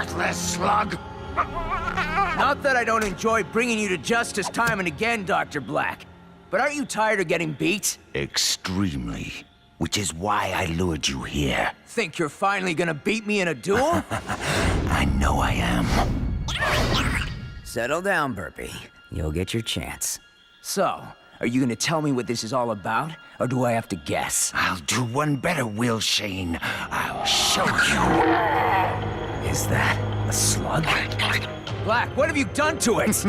worthless slug! Not that I don't enjoy bringing you to justice time and again, Dr. Blakk. But aren't you tired of getting beat? Extremely. Which is why I lured you here. Think you're finally gonna beat me in a duel? I know I am. Settle down, Burpee. You'll get your chance. So, are you gonna tell me what this is all about? Or do I have to guess? I'll do one better, Will Shane. I'll show you. Is that a slug? Blakk, what have you done to it?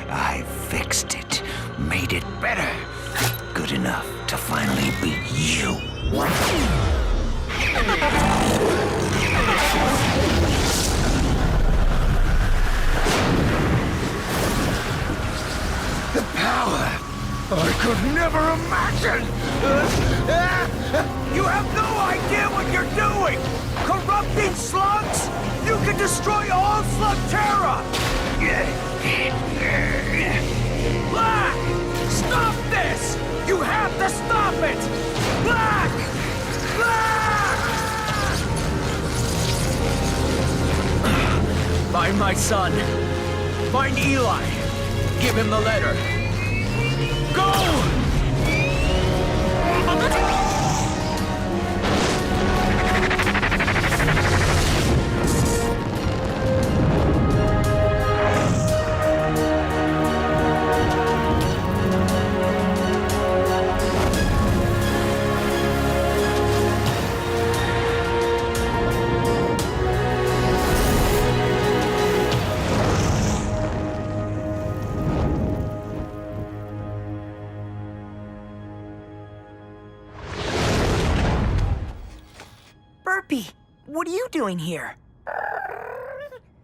I fixed it. Made it better. Good enough to finally beat you. The power I could never imagine! You have no idea what you're doing! Corrupting slugs? You can destroy all Slugterra! Blakk! Stop this! You have to stop it! Blakk! Blakk! Find my son. Find Eli. Give him the letter. Go! What are you doing here?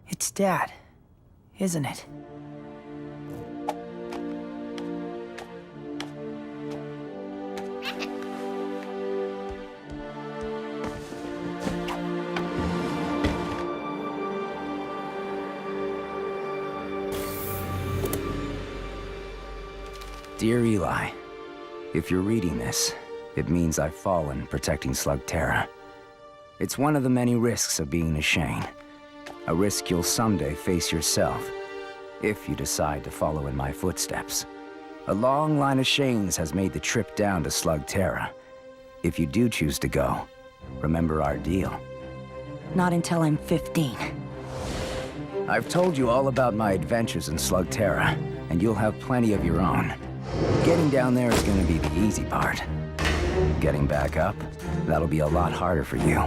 It's Dad, isn't it? Dear Eli, if you're reading this, it means I've fallen protecting Slugterra. It's one of the many risks of being a Shane. A risk you'll someday face yourself, if you decide to follow in my footsteps. A long line of Shanes has made the trip down to Slugterra. If you do choose to go, remember our deal. Not until I'm 15. I've told you all about my adventures in Slugterra, and you'll have plenty of your own. Getting down there is going to be the easy part. Getting back up, that'll be a lot harder for you.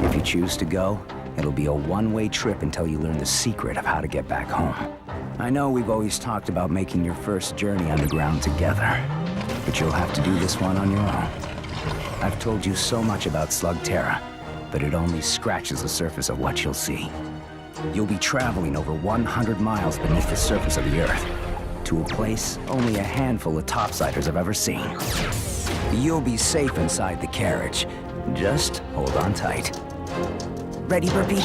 If you choose to go, it'll be a one-way trip until you learn the secret of how to get back home. I know we've always talked about making your first journey underground together, but you'll have to do this one on your own. I've told you so much about Slugterra, but it only scratches the surface of what you'll see. You'll be traveling over 100 miles beneath the surface of the Earth, to a place only a handful of topsiders have ever seen. You'll be safe inside the carriage. Just hold on tight. Ready, Burpee?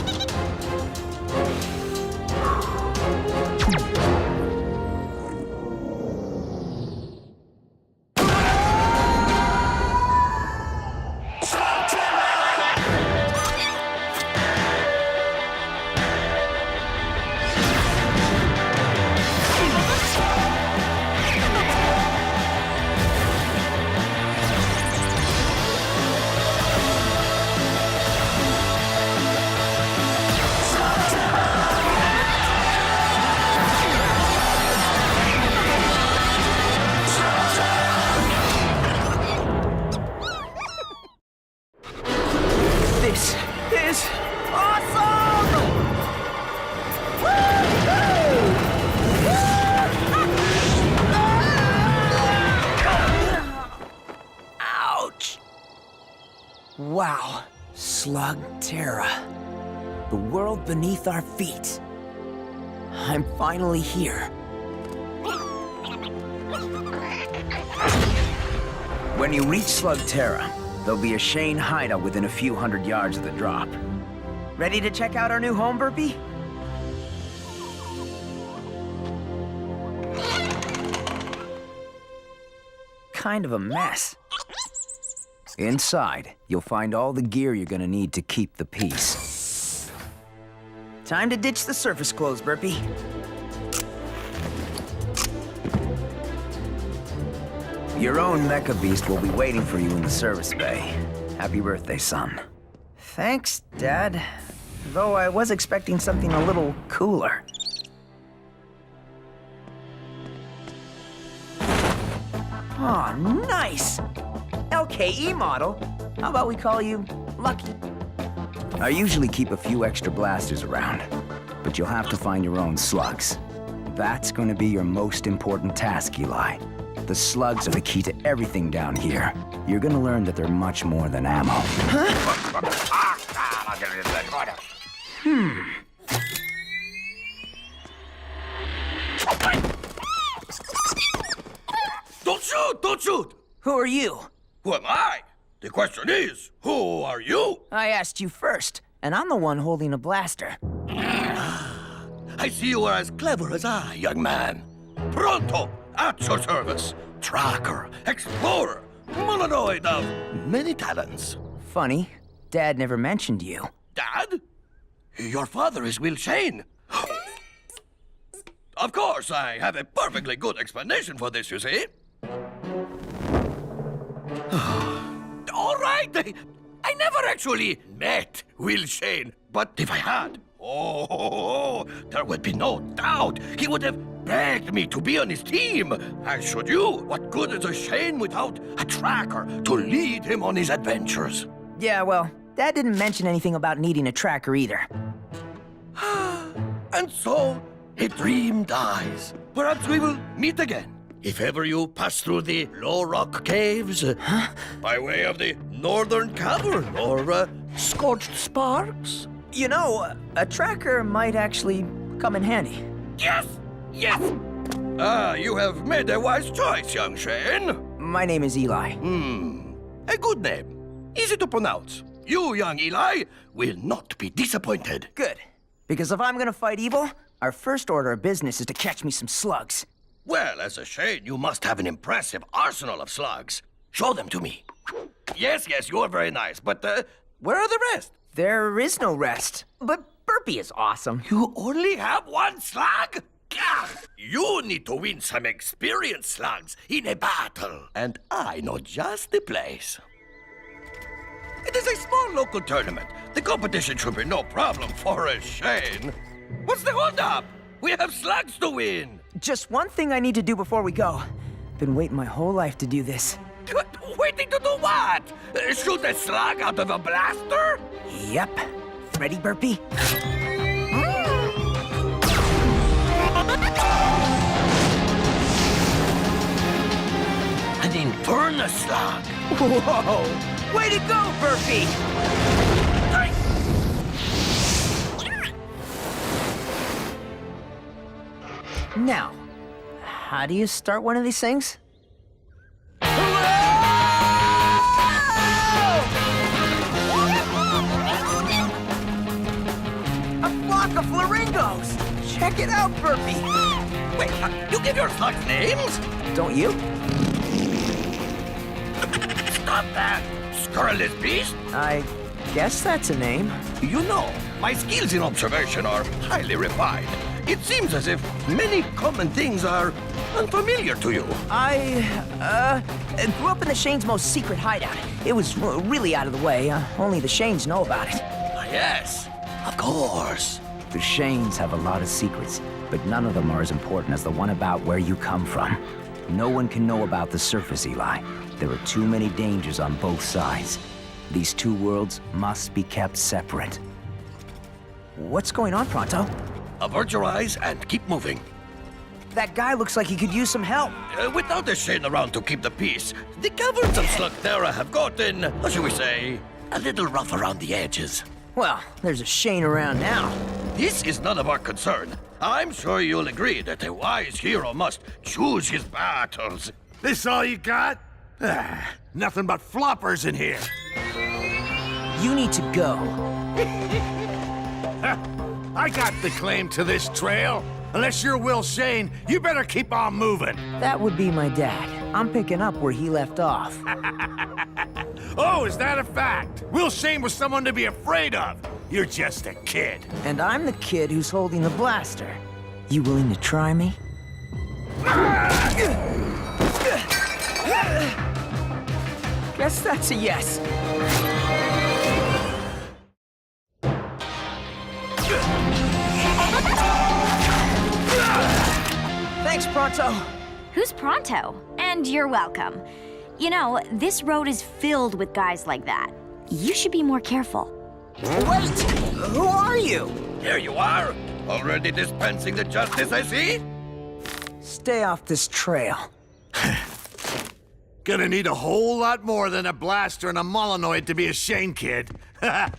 This is awesome! Ouch! Wow, Slugterra. The world beneath our feet. I'm finally here. When you reach Slugterra, there'll be a Shane hideout within a few hundred yards of the drop. Ready to check out our new home, Burpee? Kind of a mess. Inside, you'll find all the gear you're gonna need to keep the peace. Time to ditch the surface clothes, Burpee. Your own mecha beast will be waiting for you in the service bay. Happy birthday, son. Thanks, Dad. Though I was expecting something a little cooler. Oh, nice! LKE model. How about we call you Lucky? I usually keep a few extra blasters around, but you'll have to find your own slugs. That's going to be your most important task, Eli. The slugs are the key to everything down here. You're going to learn that they're much more than ammo. Don't shoot! Don't shoot! Who are you? Who am I? The question is, who are you? I asked you first, and I'm the one holding a blaster. I see you are as clever as I, young man. Pronto, at your service. Tracker, explorer, mononoid of many talents. Funny, Dad never mentioned you. Dad? Your father is Will Shane. Of course, I have a perfectly good explanation for this, you see. All right, I never actually met Will Shane, but if I had, there would be no doubt he would have begged me to be on his team. As should you. What good is a Shane without a tracker to lead him on his adventures? Yeah, well, Dad didn't mention anything about needing a tracker either. And so, a dream dies. Perhaps we will meet again. If ever you pass through the Low Rock Caves, by way of the Northern Cavern or Scorched Sparks. You know, a tracker might actually come in handy. Yes! Yes! You have made a wise choice, young Shane. My name is Eli. A good name. Easy to pronounce. You, young Eli, will not be disappointed. Good. Because if I'm gonna fight evil, our first order of business is to catch me some slugs. Well, as a Shane, you must have an impressive arsenal of slugs. Show them to me. Yes, you are very nice, but where are the rest? There is no rest. But Burpee is awesome. You only have one slug? Gah! You need to win some experienced slugs in a battle. And I know just the place. It is a small local tournament. The competition should be no problem for a Shane. What's the holdup? We have slugs to win. Just one thing I need to do before we go. Been waiting my whole life to do this. Waiting to do what? Shoot a slug out of a blaster? Yep. Ready, Burpee? An Inferno slug. Whoa! Way to go, Burpee! Now, how do you start one of these things? A flock of flamingos! Check it out, Burpee! Wait, you give your slugs names? Don't you? Stop that! Scurrilous beast! I guess that's a name. You know, my skills in observation are highly refined. It seems as if many common things are unfamiliar to you. I grew up in the Shane's most secret hideout. It was really out of the way. Only the Shanes know about it. Yes, of course. The Shanes have a lot of secrets, but none of them are as important as the one about where you come from. No one can know about the surface, Eli. There are too many dangers on both sides. These two worlds must be kept separate. What's going on, Pronto? Avert your eyes and keep moving. That guy looks like he could use some help. Without a Shane around to keep the peace, the caverns of Slugterra have gotten, how shall we say, a little rough around the edges. Well, there's a Shane around now. This is none of our concern. I'm sure you'll agree that a wise hero must choose his battles. This all you got? Nothing but floppers in here. You need to go. I got the claim to this trail. Unless you're Will Shane, you better keep on moving. That would be my dad. I'm picking up where he left off. Oh, is that a fact? Will Shane was someone to be afraid of. You're just a kid. And I'm the kid who's holding the blaster. You willing to try me? Guess that's a yes. Thanks, Pronto. Who's Pronto? And you're welcome. You know, this road is filled with guys like that. You should be more careful. Wait! Who are you? Here you are, already dispensing the justice I see. Stay off this trail. Gonna need a whole lot more than a blaster and a Molinoid to be a Shane kid. I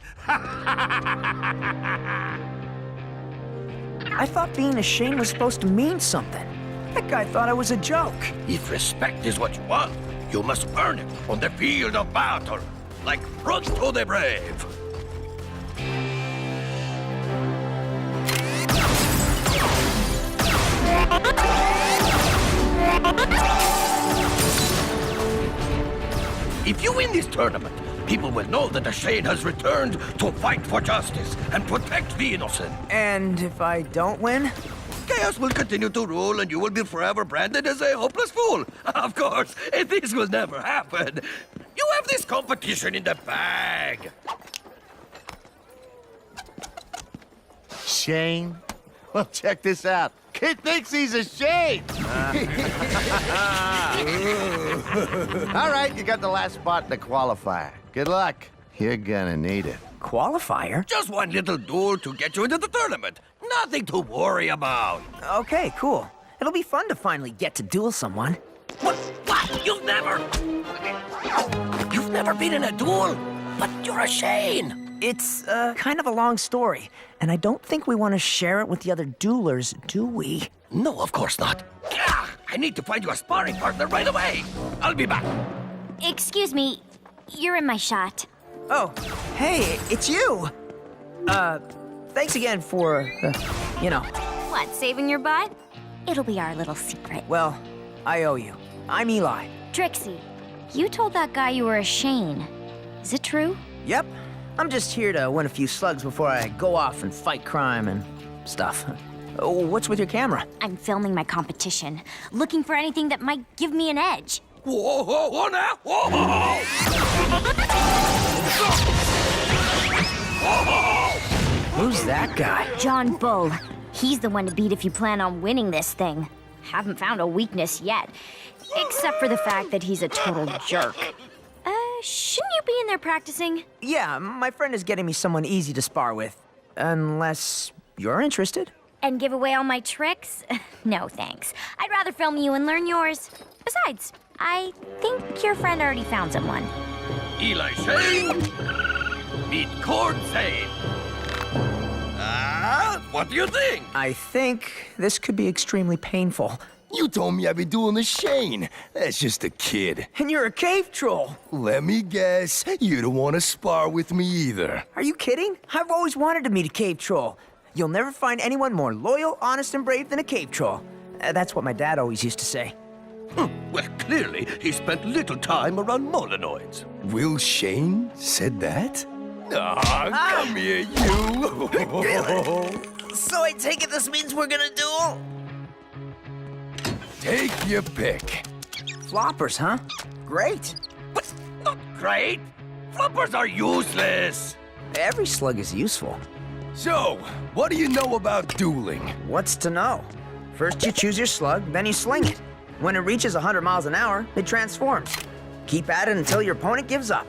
thought being a Shane was supposed to mean something. That guy thought I was a joke. If respect is what you want, you must earn it on the field of battle, like Pronto the Brave. If you win this tournament, people will know that the Shane has returned to fight for justice and protect the innocent. And if I don't win? Chaos will continue to rule and you will be forever branded as a hopeless fool. Of course, this will never happen. You have this competition in the bag. Shane? Well, check this out. Kid thinks he's a Shane. All right, you got the last spot in the qualifier. Good luck. You're gonna need it. Qualifier? Just one little duel to get you into the tournament. Nothing to worry about. Okay, cool. It'll be fun to finally get to duel someone. What? You've never been in a duel? But you're a Shane. It's, kind of a long story, and I don't think we want to share it with the other duelers, do we? No, of course not. Gah! I need to find you a sparring partner right away. I'll be back. Excuse me, you're in my shot. Oh, hey, it's you! Thanks again for, you know. What, saving your butt? It'll be our little secret. Well, I owe you. I'm Eli. Trixie, you told that guy you were a Shane. Is it true? Yep. I'm just here to win a few slugs before I go off and fight crime and stuff. What's with your camera? I'm filming my competition, looking for anything that might give me an edge. Whoa, whoa, whoa, now! Whoa, whoa, whoa. Who's that guy? John Bull. He's the one to beat if you plan on winning this thing. Haven't found a weakness yet, except for the fact that he's a total jerk. Shouldn't you be in there practicing? Yeah, my friend is getting me someone easy to spar with. Unless you're interested. And give away all my tricks? No, thanks. I'd rather film you and learn yours. Besides, I think your friend already found someone. Eli Shane, meet Cord Zane. What do you think? I think this could be extremely painful. You told me I'd be dueling a Shane. That's just a kid. And you're a cave troll. Let me guess, you don't want to spar with me either. Are you kidding? I've always wanted to meet a cave troll. You'll never find anyone more loyal, honest, and brave than a cave troll. That's what my dad always used to say. Well, clearly, he spent little time around Molinoids. Will Shane said that? Come here, you. So I take it this means we're gonna duel? Take your pick. Floppers, huh? Great. But not great. Floppers are useless. Every slug is useful. So, what do you know about dueling? What's to know? First you choose your slug, then you sling it. When it reaches 100 miles an hour, it transforms. Keep at it until your opponent gives up.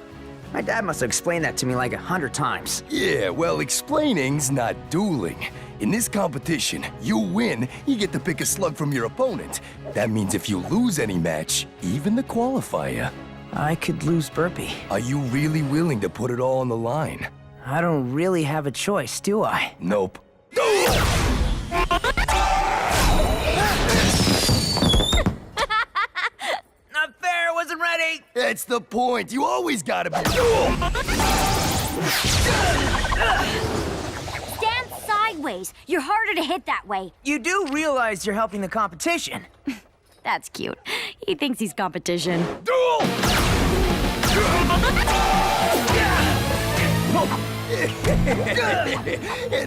My dad must have explained that to me like 100 times. Yeah, well, explaining's not dueling. In this competition, you win, you get to pick a slug from your opponent. That means if you lose any match, even the qualifier. I could lose Burpee. Are you really willing to put it all on the line? I don't really have a choice, do I? Nope. Not fair, wasn't ready! That's the point. You always gotta be. Stand sideways. You're harder to hit that way. You do realize you're helping the competition. That's cute. He thinks he's competition. Duel!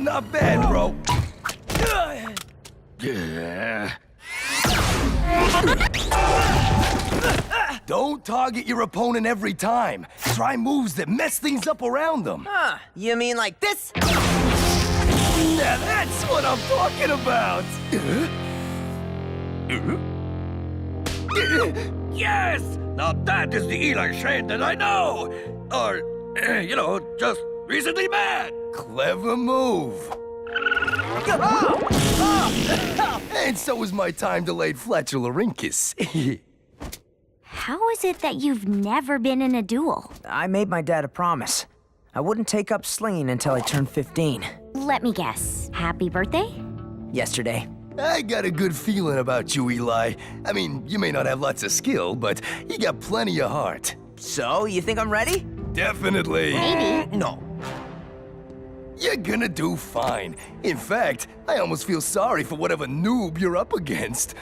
Not bad, bro. Don't target your opponent every time. Try moves that mess things up around them. Huh, you mean like this? Now that's what I'm talking about. Yes! Now that is the Eli Shane that I know! Or, just recently met! Clever move. And so is my time-delayed flatularincus. How is it that you've never been in a duel? I made my dad a promise. I wouldn't take up slinging until I turned 15. Let me guess. Happy birthday? Yesterday. I got a good feeling about you, Eli. I mean, you may not have lots of skill, but you got plenty of heart. So, you think I'm ready? Definitely. Maybe. No. You're gonna do fine. In fact, I almost feel sorry for whatever noob you're up against.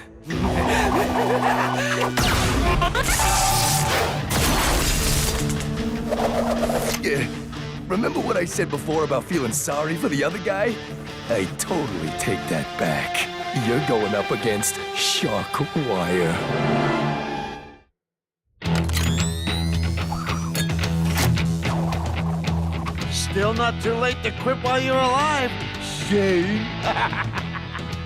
Remember what I said before about feeling sorry for the other guy? I totally take that back. You're going up against Shark Wire. Still not too late to quit while you're alive, Shane.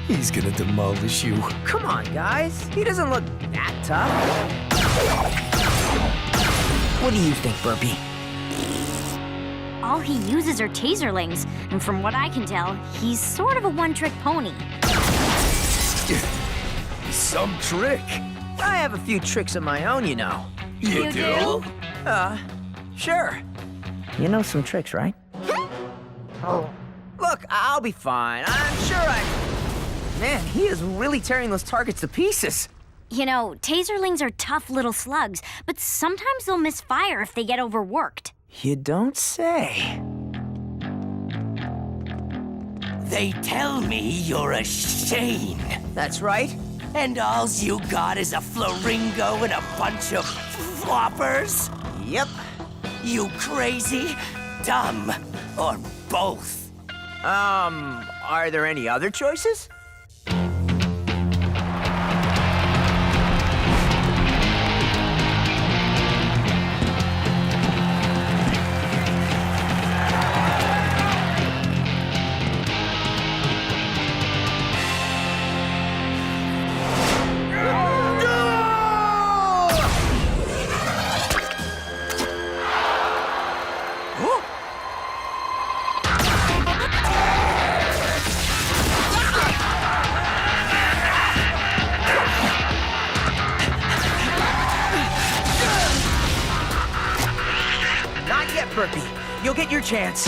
He's gonna demolish you. Come on, guys. He doesn't look that tough. What do you think, Burpee? All he uses are taserlings, and from what I can tell, he's sort of a one-trick pony. Some trick. I have a few tricks of my own, you know. You do? Sure. You know some tricks, right? Look, I'll be fine. I'm sure Man, he is really tearing those targets to pieces. You know, taserlings are tough little slugs, but sometimes they'll misfire if they get overworked. You don't say. They tell me you're a Shane. That's right. And all's you got is a flaringo and a bunch of floppers? Yep. You crazy, dumb, or both? Are there any other choices? Burpee, you'll get your chance.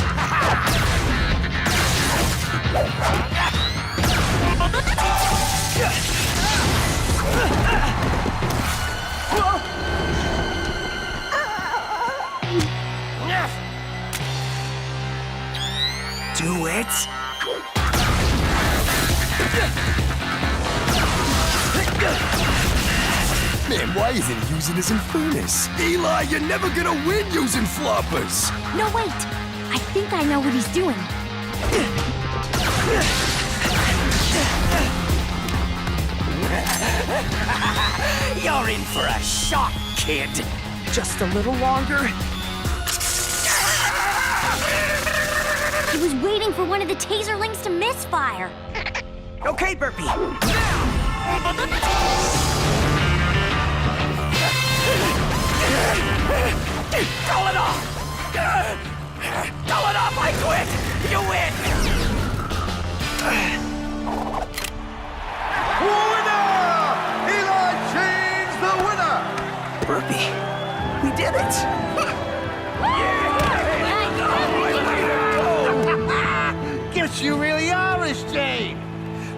Do it. Man, why isn't he using his Infernus? Eli, you're never gonna win using floppers! No, wait. I think I know what he's doing. You're in for a shock, kid. Just a little longer. He was waiting for one of the taserlings to misfire. Okay, Burpee. Call it off! Call it off! I quit! You win! Winner! Eli Shane's the winner! Burpee, we did it! Guess you really are a Shane.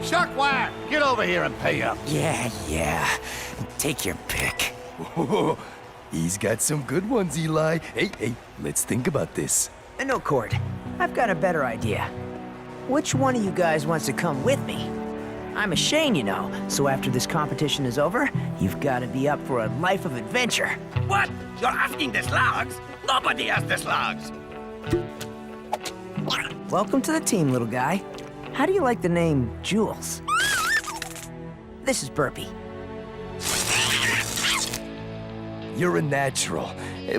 Shockwire, get over here and pay up. Yeah. Take your pick. He's got some good ones, Eli. Hey, let's think about this. No, Cord. I've got a better idea. Which one of you guys wants to come with me? I'm a Shane, you know, so after this competition is over, you've got to be up for a life of adventure. What? You're asking the slugs? Nobody has the slugs. Welcome to the team, little guy. How do you like the name Jules? This is Burpee. You're a natural.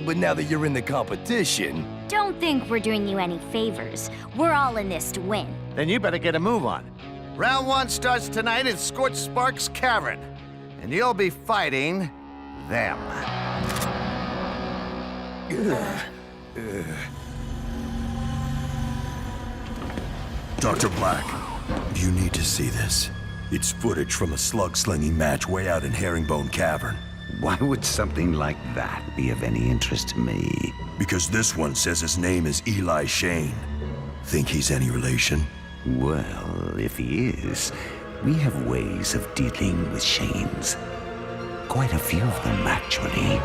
But now that you're in the competition... Don't think we're doing you any favors. We're all in this to win. Then you better get a move on. Round 1 starts tonight in Scorched Sparks Cavern. And you'll be fighting them. Dr. Blakk, you need to see this. It's footage from a slug-slinging match way out in Herringbone Cavern. Why would something like that be of any interest to me? Because this one says his name is Eli Shane. Think he's any relation? Well, if he is, we have ways of dealing with Shanes. Quite a few of them, actually.